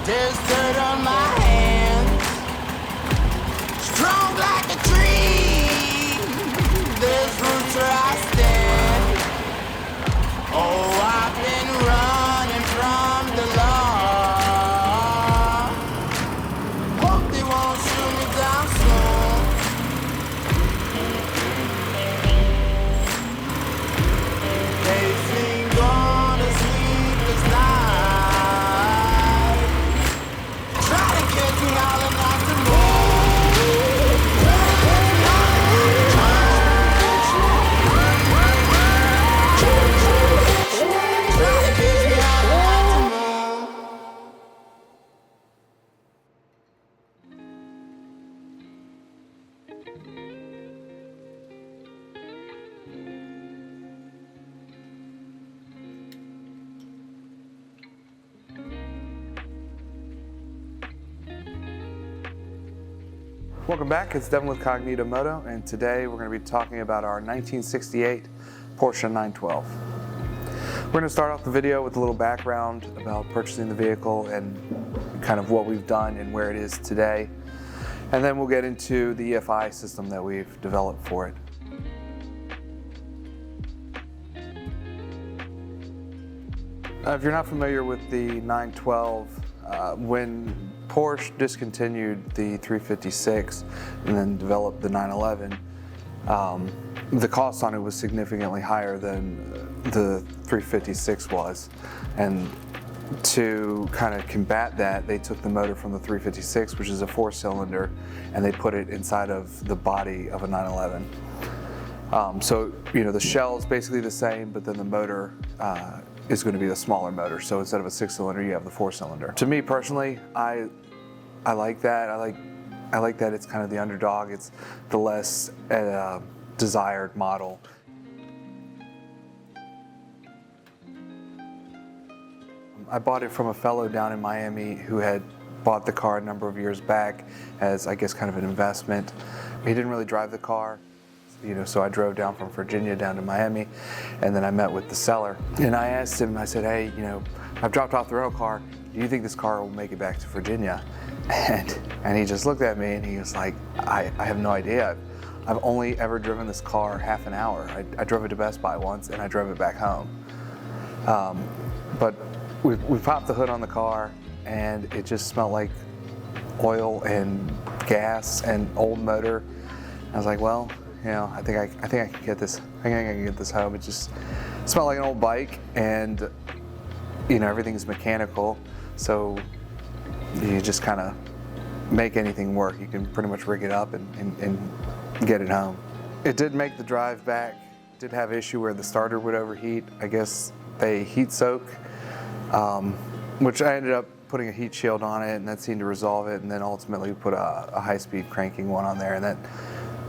There's dirt on my hands, strong like a tree. There's roots where I stand. Oh, I've been running from the law. Hope they won't shoot me down soon. They've been gone a sleepless night. Try to catch me howling at the moon. Try to catch me howling at the Welcome back, it's Devin with Cognito Moto, and today we're going to be talking about our 1968 Porsche 912. We're going to start off the video with a little background about purchasing the vehicle and kind of what we've done and where it is today. And then we'll get into the EFI system that we've developed for it. If you're not familiar with the 912, when Porsche discontinued the 356 and then developed the 911, the cost on it was significantly higher than the 356 was. And to kind of combat that, they took the motor from the 356, which is a 4-cylinder, and they put it inside of the body of a 911. So, you know, the shell is basically the same, but then the motor is going to be the smaller motor. So instead of a 6-cylinder, you have the 4-cylinder. To me personally, I like that. I like that it's kind of the underdog. It's the less desired model. I bought it from a fellow down in Miami who had bought the car a number of years back as, I guess, kind of an investment. He didn't really drive the car, you know, so I drove down from Virginia down to Miami, and then I met with the seller. And I asked him, I said, hey, you know, I've dropped off the rental car. Do you think this car will make it back to Virginia? And he just looked at me and he was like, I have no idea. I've only ever driven this car half an hour. I drove it to Best Buy once and I drove it back home. But we popped the hood on the car and it just smelled like oil and gas and old motor. I was like, well, you know, I think I can get this. I think I can get this home. It just smelled like an old bike, and you know, everything's mechanical, so you just kind of make anything work. You can pretty much rig it up and get it home. It did make the drive back. Did have issue where the starter would overheat. I guess they heat soak, which I ended up putting a heat shield on it, and that seemed to resolve it. And then ultimately we put a high-speed cranking one on there, and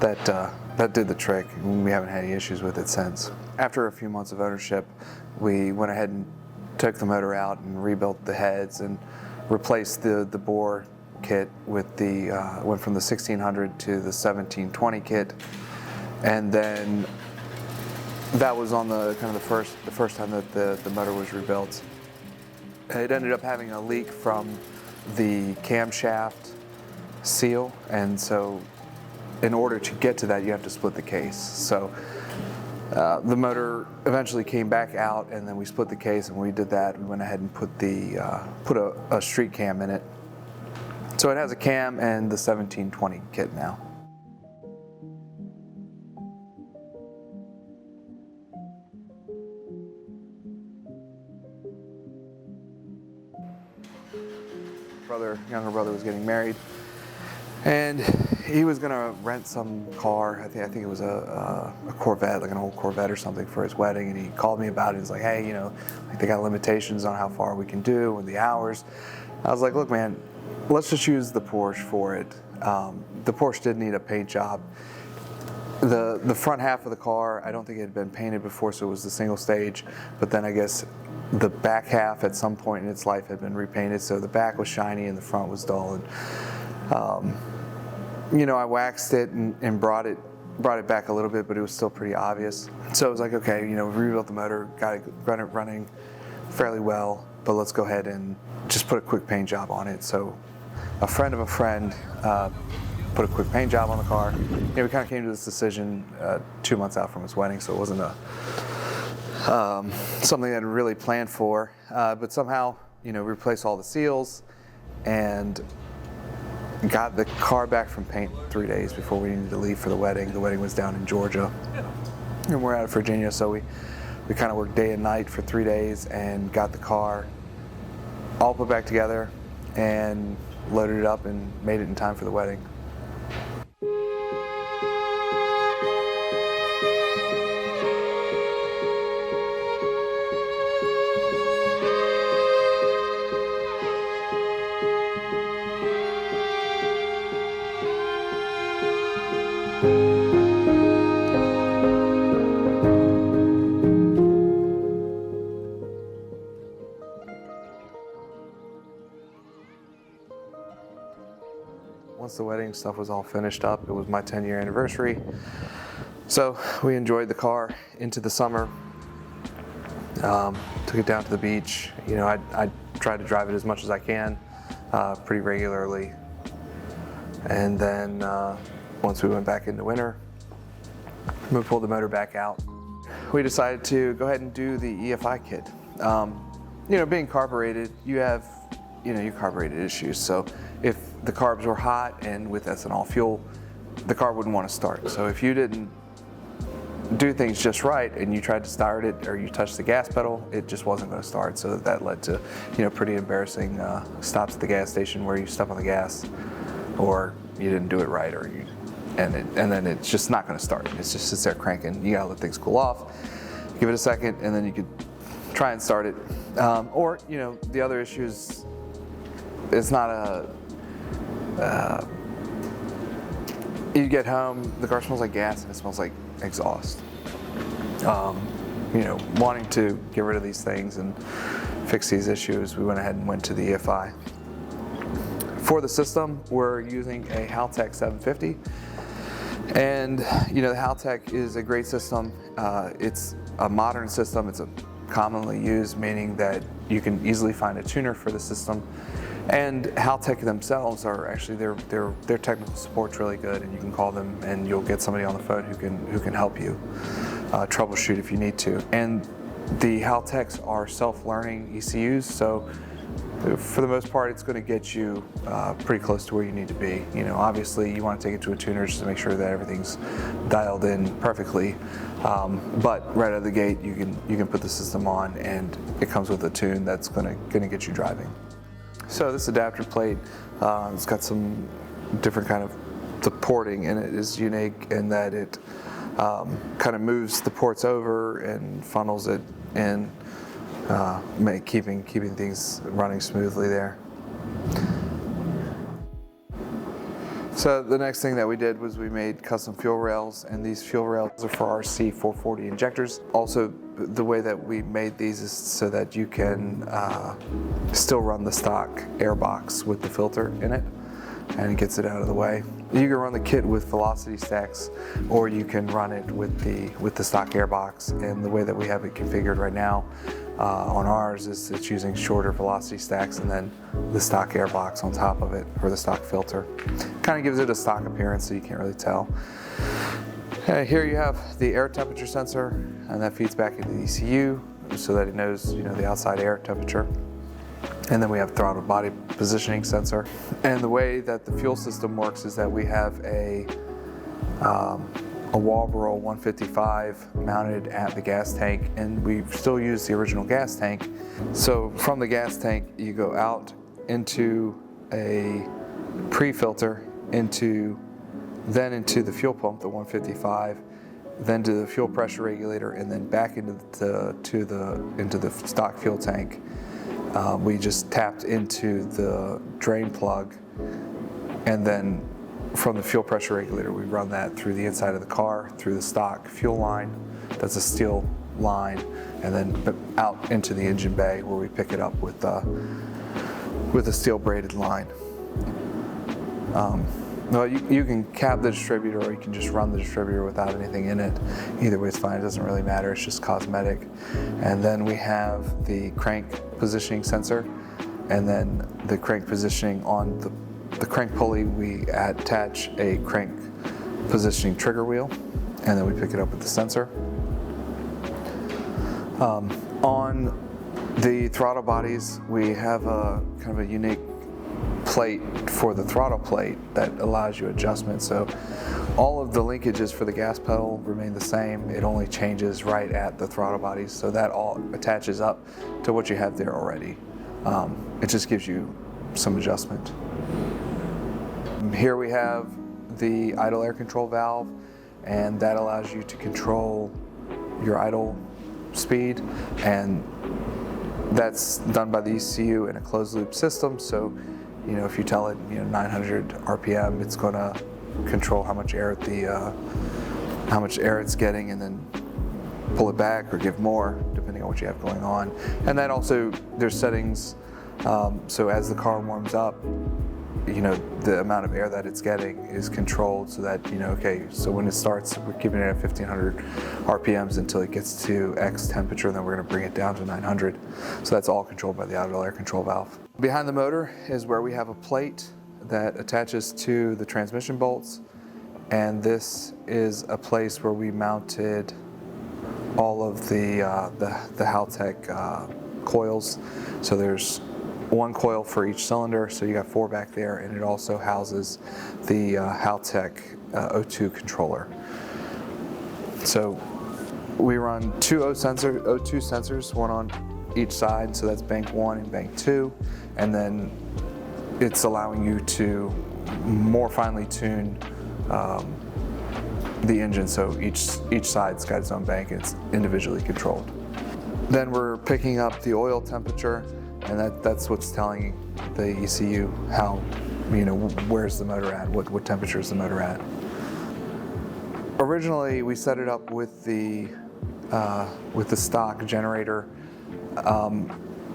that did the trick. We haven't had any issues with it since. After a few months of ownership, we went ahead and took the motor out and rebuilt the heads and replaced the bore kit with the went from the 1600 to the 1720 kit, and then that was on the kind of the first time that the motor was rebuilt. It ended up having a leak from the camshaft seal, and so in order to get to that, you have to split the case. So the motor eventually came back out, and then we split the case, and when we did that, we went ahead and put a street cam in it. So it has a cam and the 1720 kit now. Younger brother was getting married, and he was gonna rent some car. I think it was a Corvette, like an old Corvette or something, for his wedding. And he called me about it. He's like, hey, you know, like they got limitations on how far we can do and the hours. I was like, look, man, let's just use the Porsche for it. The Porsche did need a paint job. The front half of the car, I don't think it had been painted before, so it was the single stage. But then I guess the back half at some point in its life had been repainted, so the back was shiny and the front was dull. And you know, I waxed it and brought it back a little bit, but it was still pretty obvious. So I was like, okay, you know, we rebuilt the motor, got it running fairly well, but let's go ahead and just put a quick paint job on it. So a friend of a friend put a quick paint job on the car. We kind of came to this decision 2 months out from his wedding, so it wasn't something that I really planned for. But somehow, replaced all the seals and got the car back from paint 3 days before we needed to leave for the wedding. The wedding was down in Georgia, and we're out of Virginia, so we kind of worked day and night for 3 days and got the car all put back together and loaded it up and made it in time for the wedding. Once the wedding stuff was all finished up, it was my 10-year anniversary. So we enjoyed the car into the summer. Took it down to the beach. I try to drive it as much as I can, pretty regularly. And then once we went back into winter, we pulled the motor back out. We decided to go ahead and do the EFI kit. Being carbureted, you have your carbureted issues. So if the carbs were hot and with ethanol fuel, the car wouldn't want to start. So if you didn't do things just right and you tried to start it or you touched the gas pedal, it just wasn't going to start. So that led to pretty embarrassing stops at the gas station where you step on the gas or you didn't do it right, or and then it's just not going to start. It just sits there cranking. You got to let things cool off, give it a second, and then you could try and start it. Or the other issue is it's not you get home, the car smells like gas and it smells like exhaust. Wanting to get rid of these things and fix these issues, we went ahead and went to the EFI. For the system, we're using a Haltech 750. And the Haltech is a great system. It's a modern system. It's a commonly used, meaning that you can easily find a tuner for the system. And Haltech themselves are actually their technical support's really good, and you can call them and you'll get somebody on the phone who can help you troubleshoot if you need to. And the Haltechs are self-learning ECUs, so for the most part, it's going to get you pretty close to where you need to be. Obviously, you want to take it to a tuner just to make sure that everything's dialed in perfectly. But right out of the gate, you can put the system on, and it comes with a tune that's going to get you driving. So this adapter plate, it's got some different kind of, the porting in it is unique in that it kind of moves the ports over and funnels it in, keeping things running smoothly there. So the next thing that we did was we made custom fuel rails, and these fuel rails are for our C440 injectors. Also, the way that we made these is so that you can still run the stock air box with the filter in it, and it gets it out of the way. You can run the kit with velocity stacks, or you can run it with the stock air box. And the way that we have it configured right now on ours is it's using shorter velocity stacks and then the stock air box on top of it, or the stock filter. Kind of gives it a stock appearance, so you can't really tell. Here you have the air temperature sensor, and that feeds back into the ECU so that it knows the outside air temperature. And then we have throttle body positioning sensor. And the way that the fuel system works is that we have a Walbro 155 mounted at the gas tank, and we still use the original gas tank. So from the gas tank, you go out into a pre-filter, then into the fuel pump, the 155, then to the fuel pressure regulator, and then back into the stock fuel tank. We just tapped into the drain plug, and then from the fuel pressure regulator, we run that through the inside of the car, through the stock fuel line, that's a steel line, and then out into the engine bay where we pick it up with a steel braided line. Well, you can cap the distributor, or you can just run the distributor without anything in it. Either way is fine, it doesn't really matter, it's just cosmetic. And then we have the crank positioning sensor, and then the crank positioning on the crank pulley, we attach a crank positioning trigger wheel, and then we pick it up with the sensor. On the throttle bodies, we have a kind of a unique plate for the throttle plate that allows you adjustment. So all of the linkages for the gas pedal remain the same. It only changes right at the throttle bodies, so that all attaches up to what you have there already. It just gives you some adjustment. Here we have the idle air control valve, and that allows you to control your idle speed, and that's done by the ECU in a closed loop system. So, you know, if you tell it, 900 RPM, it's going to control how much air it's getting, and then pull it back or give more depending on what you have going on. And that also, there's settings. So as the car warms up, the amount of air that it's getting is controlled so that, okay, so when it starts, we're keeping it at 1500 RPMs until it gets to X temperature, and then we're going to bring it down to 900. So that's all controlled by the idle air control valve. Behind the motor is where we have a plate that attaches to the transmission bolts, and this is a place where we mounted all of the Haltech coils. So there's one coil for each cylinder, so you got 4 back there, and it also houses the Haltech O2 controller. So we run 2 O2 sensors, one on each side, so that's bank 1 and bank 2, and then it's allowing you to more finely tune the engine, so each side's got its own bank and it's individually controlled. Then we're picking up the oil temperature, and that's what's telling the ECU how, where's the motor at, what temperature is the motor at. Originally, we set it up with the stock generator.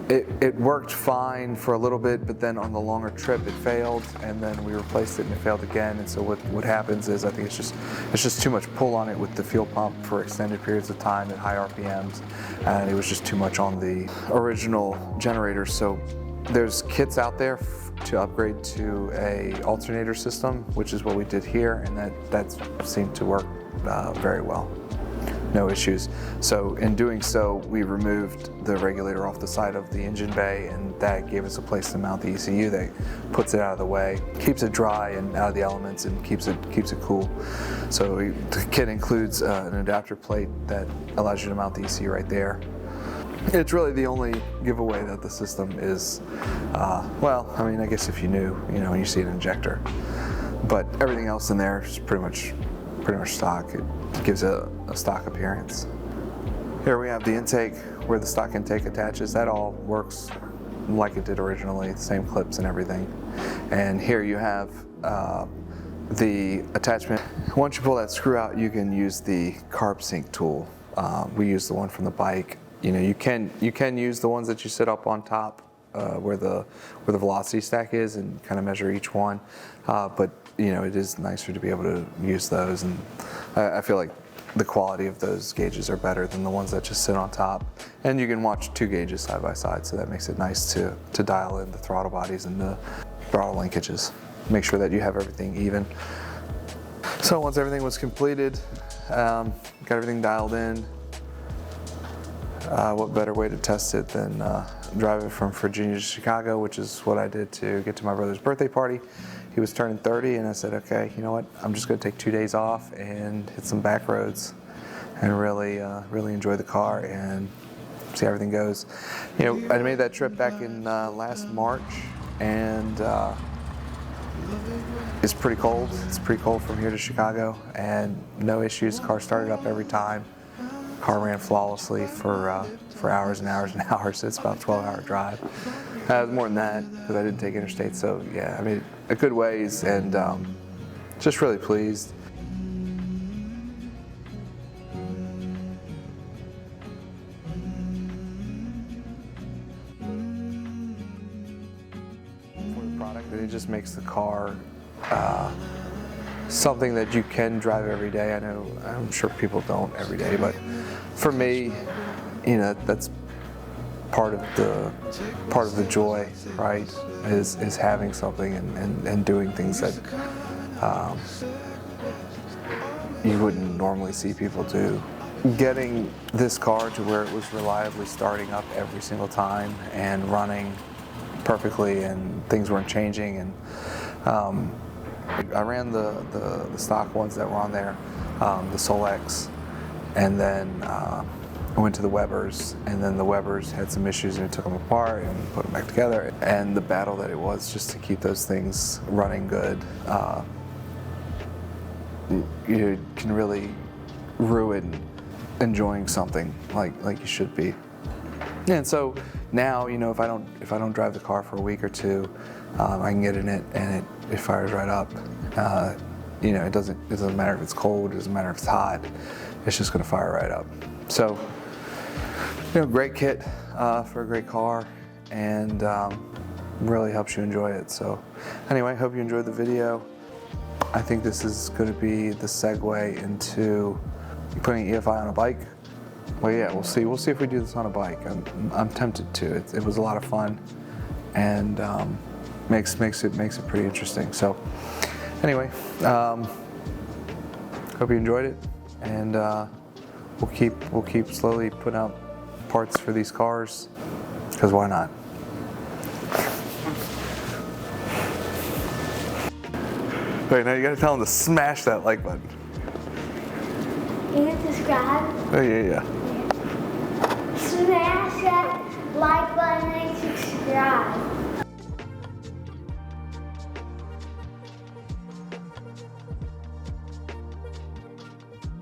It worked fine for a little bit, but then on the longer trip it failed, and then we replaced it and it failed again. And so what happens is, I think it's just too much pull on it with the fuel pump for extended periods of time at high RPMs, and it was just too much on the original generator. So there's kits out there to upgrade to a alternator system, which is what we did here, and that seemed to work very well. No issues. So in doing so, we removed the regulator off the side of the engine bay, and that gave us a place to mount the ECU that puts it out of the way, keeps it dry and out of the elements, and keeps it cool. So the kit includes an adapter plate that allows you to mount the ECU right there. It's really the only giveaway that the system is, well, I mean, I guess if you knew, when you see an injector, but everything else in there is pretty much stock. It gives a stock appearance. Here we have the intake where the stock intake attaches. That all works like it did originally, the same clips and everything. And here you have the attachment. Once you pull that screw out, you can use the carb sync tool. We use the one from the bike. You can use the ones that you sit up on top where the velocity stack is, and kind of measure each one. But it is nicer to be able to use those, and I feel like the quality of those gauges are better than the ones that just sit on top. And you can watch 2 gauges side by side, so that makes it nice to dial in the throttle bodies and the throttle linkages. Make sure that you have everything even. So once everything was completed, got everything dialed in, what better way to test it than drive it from Virginia to Chicago, which is what I did to get to my brother's birthday party. He was turning 30, and I said, okay, you know what? I'm just going to take 2 days off and hit some back roads and really enjoy the car and see how everything goes. I made that trip back in last March, and it's pretty cold. It's pretty cold from here to Chicago, and no issues. Car started up every time. Car ran flawlessly for hours and hours and hours. It's about a 12-hour drive. More than that, because I didn't take interstate. So yeah, I made a good ways, and just really pleased. For the product, it just makes the car something that you can drive every day. I'm sure people don't every day, but for me, that's part of the joy, right? Is having something and doing things that you wouldn't normally see people do. Getting this car to where it was reliably starting up every single time and running perfectly, and things weren't changing, and I ran the stock ones that were on there, the Solex, and then I went to the Webers, and then the Webers had some issues and we took them apart and put them back together. And the battle that it was just to keep those things running good, you can really ruin enjoying something like you should be. And so now, you know, if I don't drive the car for a week or two, I can get in it and it fires right up. You know, it doesn't matter if it's cold, it doesn't matter if it's hot, it's just going to fire right up. So, you know, great kit for a great car, and really helps you enjoy it. So anyway, hope you enjoyed the video. I think this is going to be the segue into putting EFI on a bike. Well, yeah, we'll see. We'll see if we do this on a bike. I'm tempted to. It was a lot of fun, and makes it pretty interesting. So anyway, hope you enjoyed it, and we'll keep slowly putting out parts for these cars, because why not? Wait, now you gotta tell them to smash that like button. And subscribe. Oh yeah. Smash that like button and subscribe.